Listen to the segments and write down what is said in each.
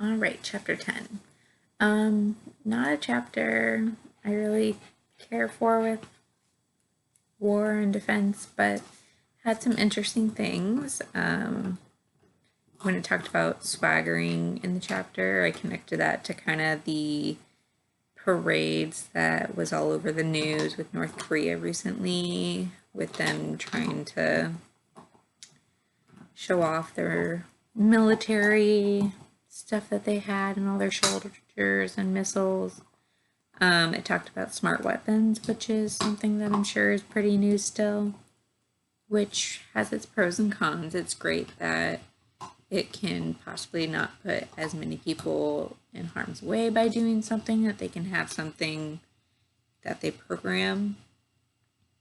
All right, chapter 10. Not a chapter I really care for with war and defense, but had some interesting things. When it talked about swaggering in the chapter, I connected that to kind of the parades that was all over the news with North Korea recently, with them trying to show off their military stuff that they had and all their soldiers and missiles. It talked about smart weapons, which is something that I'm sure is pretty new still, which has its pros and cons. It's great that it can possibly not put as many people in harm's way by doing something, that they can have something that they program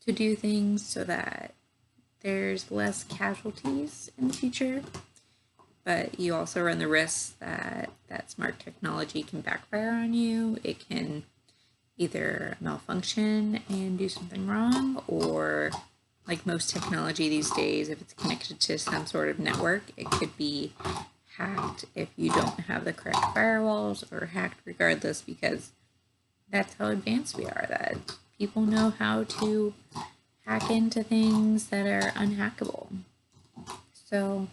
to do things so that there's less casualties in the future. But you also run the risk that that smart technology can backfire on you. It can either malfunction and do something wrong, or like most technology these days, if it's connected to some sort of network, it could be hacked if you don't have the correct firewalls, or hacked regardless, because that's how advanced we are, that people know how to hack into things that are unhackable. So,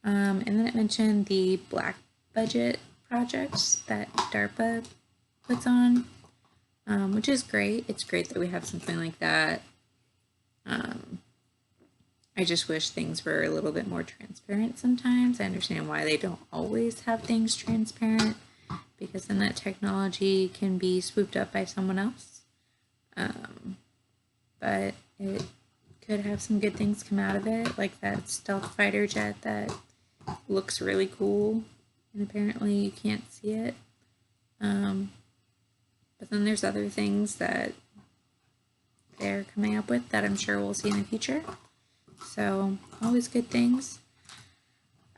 and then it mentioned the black budget projects that DARPA puts on, which is great. It's great that we have something like that. I just wish things were a little bit more transparent sometimes. I understand why they don't always have things transparent, because then that technology can be swooped up by someone else. But it could have some good things come out of it, like that stealth fighter jet that looks really cool, and apparently you can't see it. But then there's other things that they're coming up with that I'm sure we'll see in the future. So, always good things.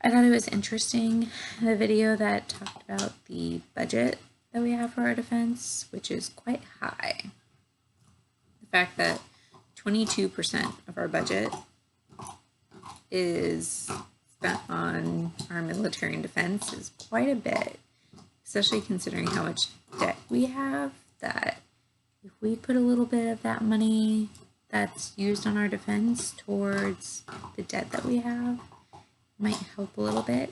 I thought it was interesting, the video that talked about the budget that we have for our defense, which is quite high. The fact that 22% of our budget is spent on our military and defense is quite a bit, especially considering how much debt we have, that if we put a little bit of that money that's used on our defense towards the debt that we have, might help a little bit.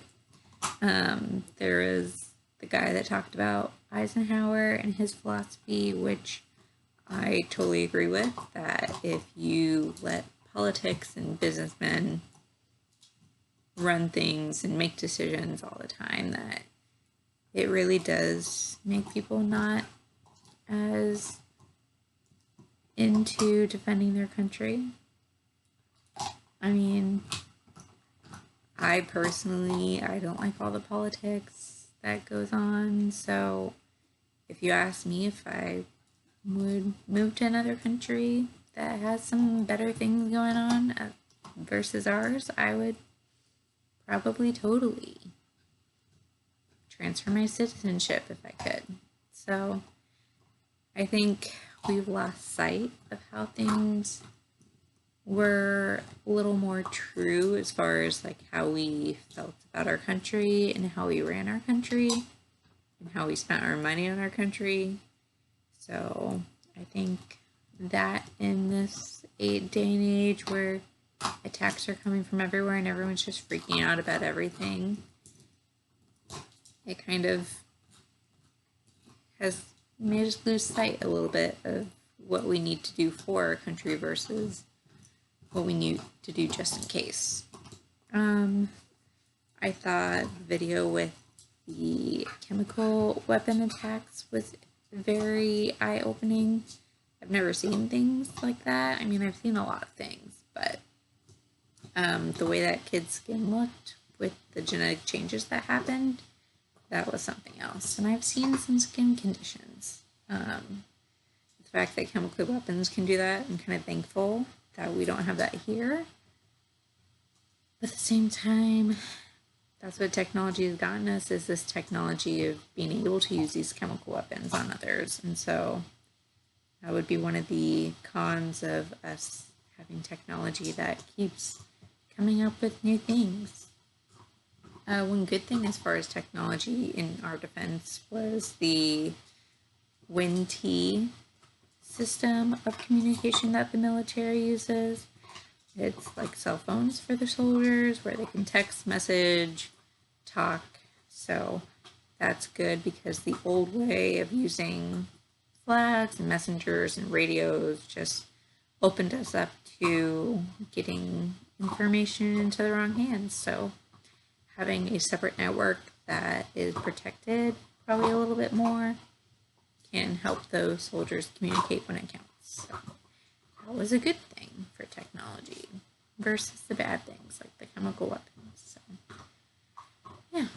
There is the guy that talked about Eisenhower and his philosophy, which I totally agree with, that if you let politics and businessmen run things and make decisions all the time, that it really does make people not as into defending their country. I mean, I personally, I don't like all the politics that goes on, so if you ask me if I would move to another country that has some better things going on versus ours, I would probably totally transfer my citizenship if I could. So I think we've lost sight of how things were a little more true as far as like how we felt about our country and how we ran our country and how we spent our money on our country. So I think that in this day and age where attacks are coming from everywhere and everyone's just freaking out about everything, it kind of has made us lose sight a little bit of what we need to do for our country versus what we need to do just in case. I thought the video with the chemical weapon attacks was very eye-opening. I've never seen things like that. I mean, I've seen a lot of things, but the way that kid's skin looked with the genetic changes that happened, that was something else. And I've seen some skin conditions. The fact that chemical weapons can do that, I'm kind of thankful that we don't have that here. But at the same time, that's what technology has gotten us, is this technology of being able to use these chemical weapons on others. And so that would be one of the cons of us having technology that keeps coming up with new things. One good thing as far as technology in our defense was the WinT system of communication that the military uses. It's like cell phones for the soldiers where they can text, message, talk. So that's good because the old way of using flags and messengers and radios just opened us up to getting information into the wrong hands. So having a separate network that is protected probably a little bit more can help those soldiers communicate when it counts. So that was a good thing for technology versus the bad things like the chemical weapons. So yeah.